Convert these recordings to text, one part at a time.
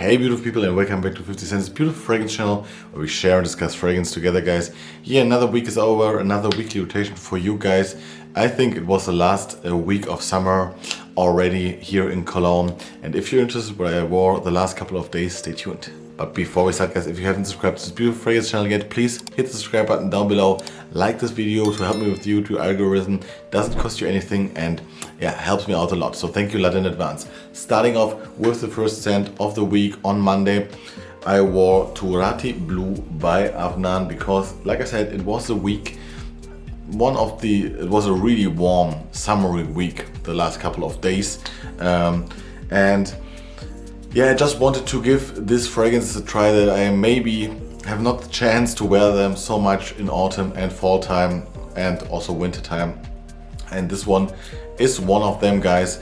Hey beautiful people, and welcome back to 50 Cents beautiful fragrance channel where we share and discuss fragrance together, guys. Yeah, another week is over, another weekly rotation for you guys. I think it was the last week of summer already here in Cologne, and if you're interested what I wore the last couple of days, stay tuned. But before we start, guys, if you haven't subscribed to this beautiful fragrance channel yet, please hit the subscribe button down below, like this video to help me with the YouTube algorithm. Doesn't cost you anything and yeah, helps me out a lot. So thank you a lot in advance. Starting off with the first scent of the week on Monday, I wore Turathi Blue by Afnan because, like I said, it was a week. It was a really warm, summery week the last couple of days, and yeah, I just wanted to give this fragrance a try that I maybe have not the chance to wear them so much in autumn and fall time and also winter time. And this one is one of them, guys.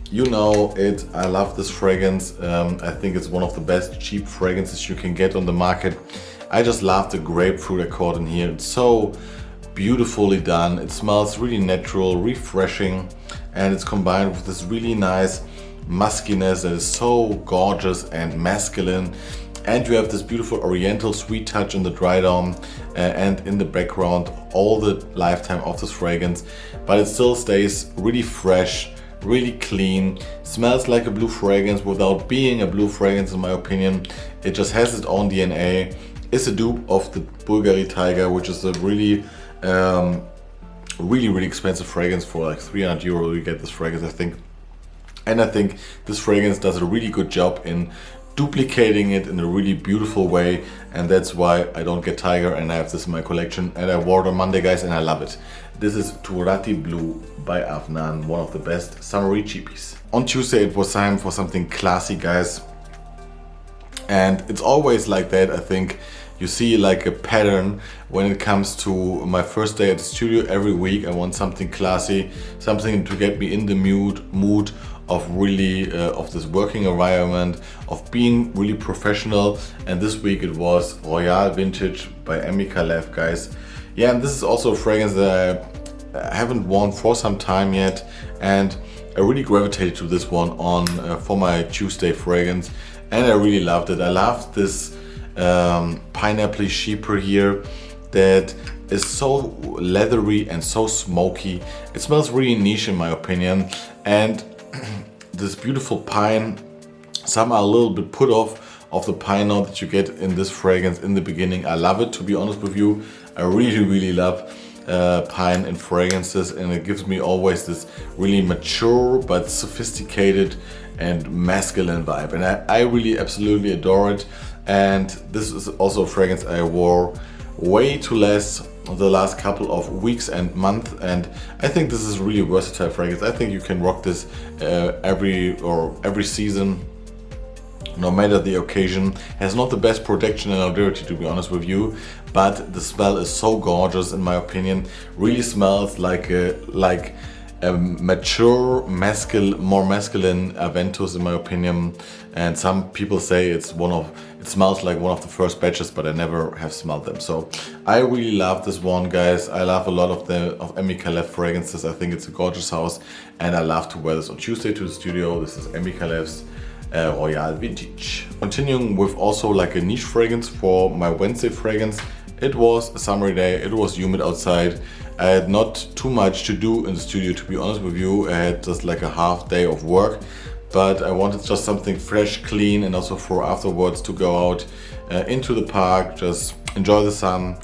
You know it, I love this fragrance. I think it's one of the best cheap fragrances you can get on the market. I just love the grapefruit accord in here. It's so beautifully done. It smells really natural, refreshing, and it's combined with this really nice muskiness that is so gorgeous and masculine, and you have this beautiful oriental sweet touch in the dry down and in the background all the lifetime of this fragrance, but it still stays really fresh, really clean, smells like a blue fragrance without being a blue fragrance in my opinion. It just has its own DNA. It's a dupe of the Bulgari Tiger, which is a really really expensive fragrance. For like 300 euro you get this fragrance, I think. And I think this fragrance does a really good job in duplicating it in a really beautiful way, and that's why I don't get Tiger and I have this in my collection, and I wore it on Monday, guys, and I love it. This is Turathi Blue by Afnan, one of the best summery cheapies. On Tuesday it was time for something classy, guys, and it's always like that. I think you see like a pattern when it comes to my first day at the studio. Every week I want something classy, something to get me in the mood of really of this working environment, of being really professional. And this week it was Royal Vintage by M.Micalleff, guys. Yeah, and this is also a fragrance that I haven't worn for some time yet, and I really gravitated to this one on for my Tuesday fragrance, and I really loved it. I loved this pineapple sheeper here that is so leathery and so smoky. It smells really niche in my opinion, and this beautiful pine. Some are a little bit put off of the pine note that you get in this fragrance in the beginning. I love it, to be honest with you. I really love pine in fragrances, and it gives me always this really mature but sophisticated and masculine vibe, and I really absolutely adore it. And this is also a fragrance I wore way too less the last couple of weeks and months, and I think this is a really versatile fragrance. I think you can rock this every season, no matter the occasion. Has not the best protection and odority, to be honest with you, but the smell is so gorgeous in my opinion. Really smells like a mature, more masculine Aventus in my opinion. And some people say it smells like one of the first batches, but I never have smelled them. So I really love this one, guys. I love a lot of M.Micalleff fragrances. I think it's a gorgeous house, and I love to wear this on Tuesday to the studio. This is M.Micalleff's Royal Vintage. Continuing with also like a niche fragrance for my Wednesday fragrance. It was a summery day, it was humid outside. I had not too much to do in the studio, to be honest with you. I had just like a half day of work, but I wanted just something fresh, clean, and also for afterwards to go out into the park, just enjoy the sun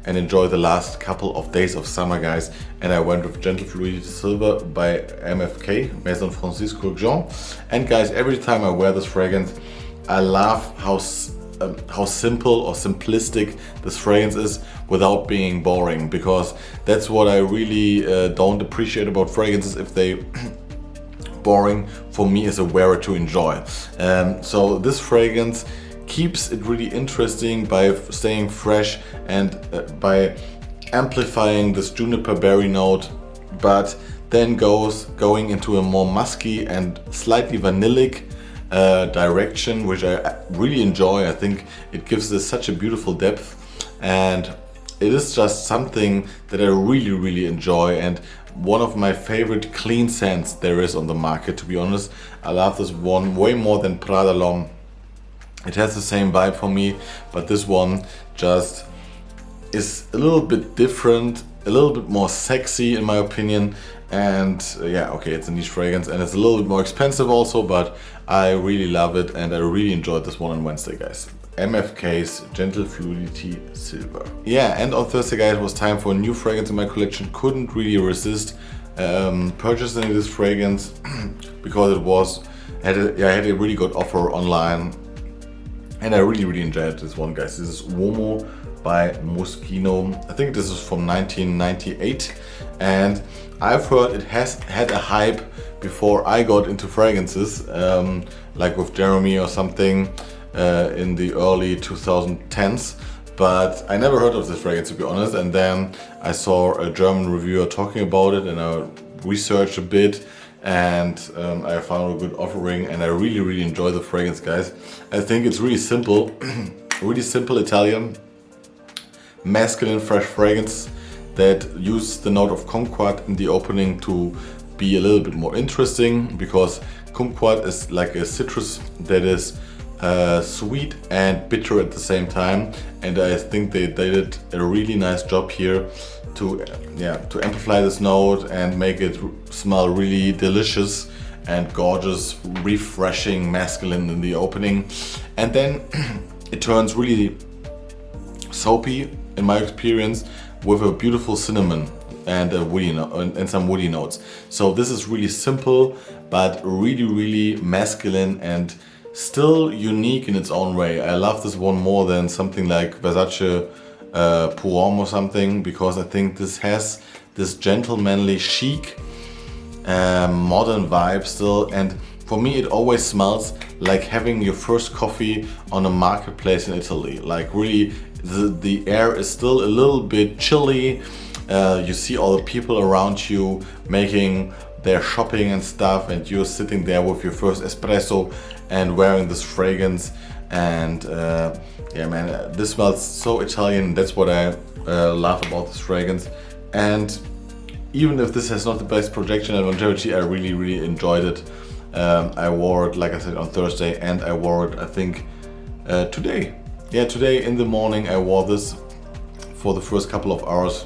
and enjoy the last couple of days of summer, guys. And I went with Gentle Fluidity Silver by MFK, Maison Francisco Jean. And guys, every time I wear this fragrance, I love how simple or simplistic this fragrance is without being boring, because that's what I really don't appreciate about fragrances, if they boring for me as a wearer to enjoy. So this fragrance keeps it really interesting by staying fresh and by amplifying this juniper berry note, but then going into a more musky and slightly vanillic direction, which I really enjoy. I think it gives this such a beautiful depth, and it is just something that I really enjoy, and one of my favorite clean scents there is on the market, to be honest. I love this one way more than Prada L'Homme It has the same vibe for me, but this one just is a little bit different, a little bit more sexy in my opinion. And yeah, okay, it's a niche fragrance and it's a little bit more expensive also, but I really love it and I really enjoyed this one on Wednesday, guys. MFK's Gentle Fluidity Silver. Yeah, and on Thursday, guys, it was time for a new fragrance in my collection. Couldn't really resist purchasing this fragrance because I had a really good offer online, and I really enjoyed this one, guys. This is Uomo by Moschino. I think this is from 1998, and I've heard it has had a hype before I got into fragrances, like with Jeremy or something in the early 2010s. But I never heard of this fragrance, to be honest. And then I saw a German reviewer talking about it, and I researched a bit, and I found a good offering, and I really enjoy the fragrance, guys. I think it's really simple, really simple Italian, masculine fresh fragrance that uses the note of kumquat in the opening to be a little bit more interesting, because kumquat is like a citrus that is sweet and bitter at the same time, and I think they did a really nice job here to amplify this note and make it smell really delicious and gorgeous, refreshing, masculine in the opening, and then it turns really soapy in my experience with a beautiful cinnamon and a woody and some woody notes. So this is really simple but really masculine and still unique in its own way. I love this one more than something like Versace Parfum or something, because I think this has this gentlemanly chic modern vibe still, and for me it always smells like having your first coffee on a marketplace in Italy. Like really the air is still a little bit chilly, you see all the people around you making their shopping and stuff, and you're sitting there with your first espresso and wearing this fragrance, and yeah man, this smells so Italian. That's what I love about this fragrance. And even if this has not the best projection and longevity, I really enjoyed it. I wore it, like I said, on Thursday, and I wore it I think today. Yeah, today in the morning I wore this for the first couple of hours,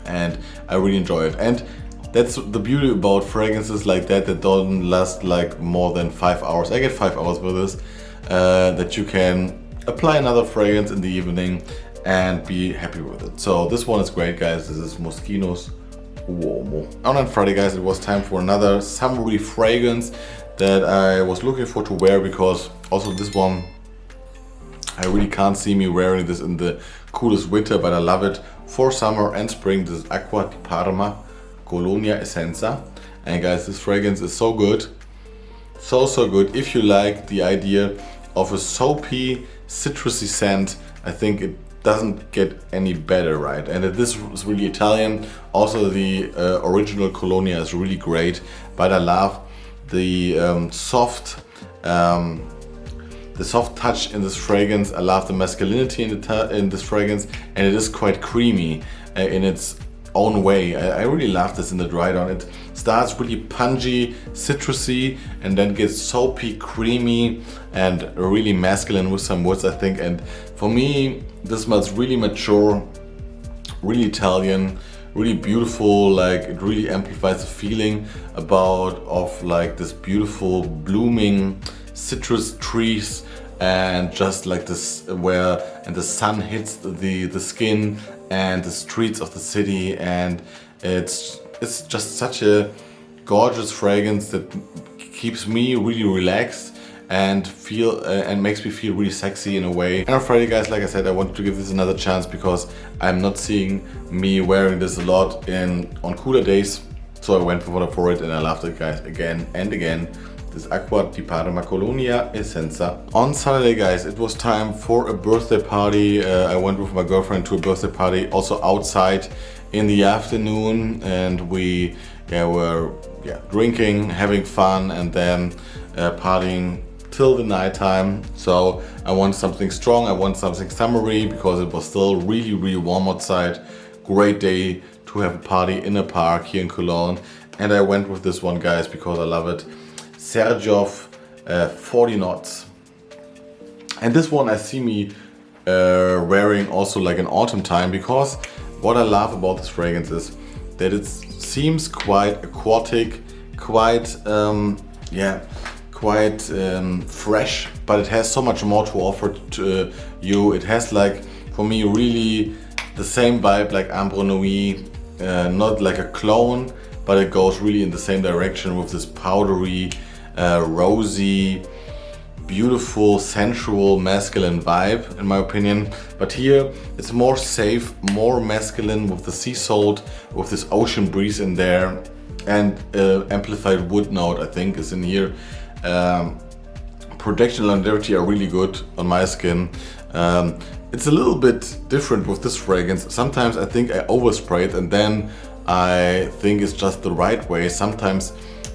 and I really enjoy it. And that's the beauty about fragrances like that don't last like more than 5 hours. I get 5 hours with this, that you can apply another fragrance in the evening and be happy with it. So this one is great, guys. This is Moschino Uomo. And on Friday, guys, it was time for another summery fragrance that I was looking for to wear, because also this one, I really can't see me wearing this in the coolest winter, but I love it for summer and spring. This is Aqua di Parma, Colonia Essenza. And guys, this fragrance is so good. So good. If you like the idea of a soapy, citrusy scent, I think it doesn't get any better, right? And this is really Italian. Also the original Colonia is really great, but I love the soft touch in this fragrance. I love the masculinity in this fragrance, and it is quite creamy in its own way. I really love this in the dry down. It starts really pungy, citrusy, and then gets soapy, creamy, and really masculine with some woods, I think. And for me, this smells really mature, really Italian, really beautiful. Like it really amplifies the feeling of like this beautiful blooming citrus trees, and just like this and the sun hits the skin and the streets of the city, and it's just such a gorgeous fragrance that keeps me really relaxed and makes me feel really sexy in a way. And on Friday, guys, like I said, I wanted to give this another chance because I'm not seeing me wearing this a lot on cooler days, so I went for it, and I loved it, guys, again and again. This Aqua di Parma Colonia Essenza. On Saturday, guys, it was time for a birthday party. I went with my girlfriend to a birthday party, also outside in the afternoon, and we were drinking, having fun, and then partying till the nighttime. So I want something strong, I want something summery, because it was still really warm outside. Great day to have a party in a park here in Cologne, and I went with this one, guys, because I love it. Xerjoff 40 knots. And this one I see me wearing also like in autumn time, because what I love about this fragrance is that it seems quite aquatic, quite fresh, but it has so much more to offer to you. It has like, for me, really the same vibe like Ambre Nuit, not like a clone, but it goes really in the same direction with this powdery, rosy, beautiful, sensual, masculine vibe, in my opinion. But here it's more safe, more masculine, with the sea salt, with this ocean breeze in there, and amplified wood note I think is in here. Protection and longevity are really good on my skin. It's a little bit different with this fragrance. Sometimes I think I overspray it and then I think it's just the right way. Sometimes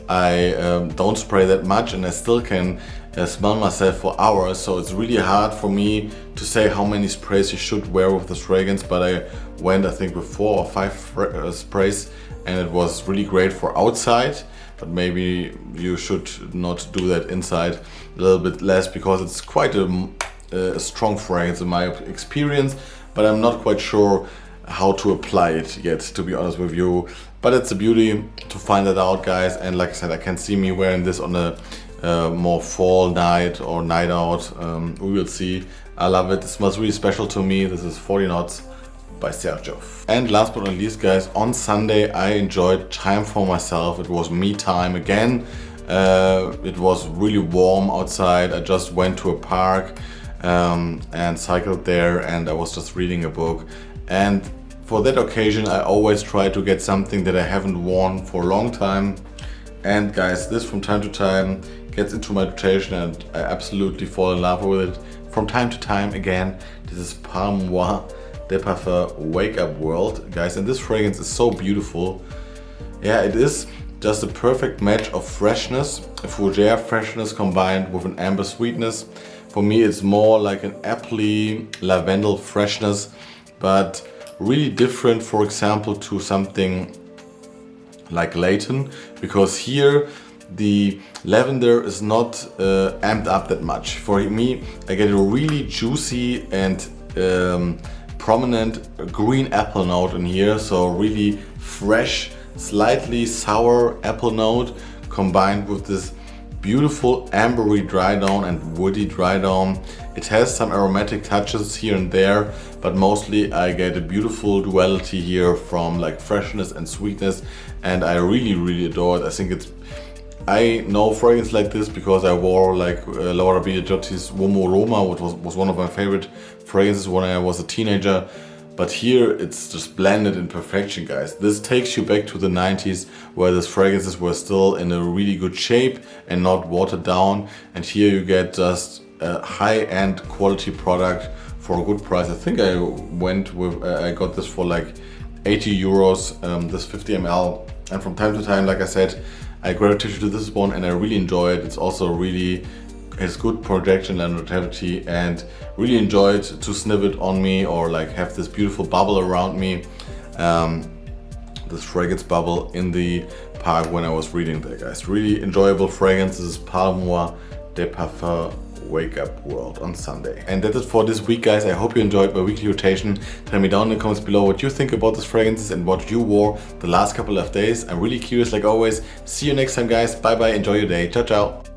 I don't spray that much and I still can smell myself for hours. So it's really hard for me to say how many sprays you should wear with this fragrance. But I went, I think, with 4 or 5 sprays, and it was really great for outside. But maybe you should not do that inside, a little bit less, because it's quite a strong fragrance in my experience. But I'm not quite sure how to apply it yet, to be honest with you. But it's a beauty to find that out, guys. And like I said, I can see me wearing this on a more fall night or night out. We will see. I love it. It smells really special to me. This is 40 Knots by Xerjoff. And last but not least, guys, on Sunday I enjoyed time for myself. It was me time again. It was really warm outside. I just went to a park and cycled there, and I was just reading a book. And for that occasion I always try to get something that I haven't worn for a long time. And guys, this from time to time gets into my rotation and I absolutely fall in love with it from time to time again. This is Parle de Parfum Wake Up World, guys, and this fragrance is so beautiful. Yeah, it is just a perfect match of freshness, a fougere freshness combined with an amber sweetness. For me it's more like an appley lavender freshness, but really different, for example, to something like Leighton, because here the lavender is not amped up that much. For me, I get a really juicy and prominent green apple note in here, so really fresh, slightly sour apple note combined with this beautiful ambery dry down and woody dry down. It has some aromatic touches here and there, but mostly I get a beautiful duality here from like freshness and sweetness, and I really adore it. I think I know fragrance like this because I wore like Laura Biagiotti's Uomo Aroma, which was one of my favorite fragrances when I was a teenager. But here it's just blended in perfection, guys. This takes you back to the 90s, where these fragrances were still in a really good shape and not watered down. And here you get just a high-end quality product for a good price. I think I got this for like 80 euros, this 50 ml. And from time to time, like I said, I gravitated to this one and I really enjoy it. It's also really has good projection and longevity, and really enjoyed to sniff it on me or like have this beautiful bubble around me, this fragrance bubble in the park when I was reading there, guys. Really enjoyable fragrance. This is Parle de Parfum Wake Up World on Sunday. And that's it for this week, guys. I hope you enjoyed my weekly rotation. Tell me down in the comments below what you think about these fragrances and what you wore the last couple of days. I'm really curious, like always. See you next time, guys. Bye bye. Enjoy your day. Ciao ciao.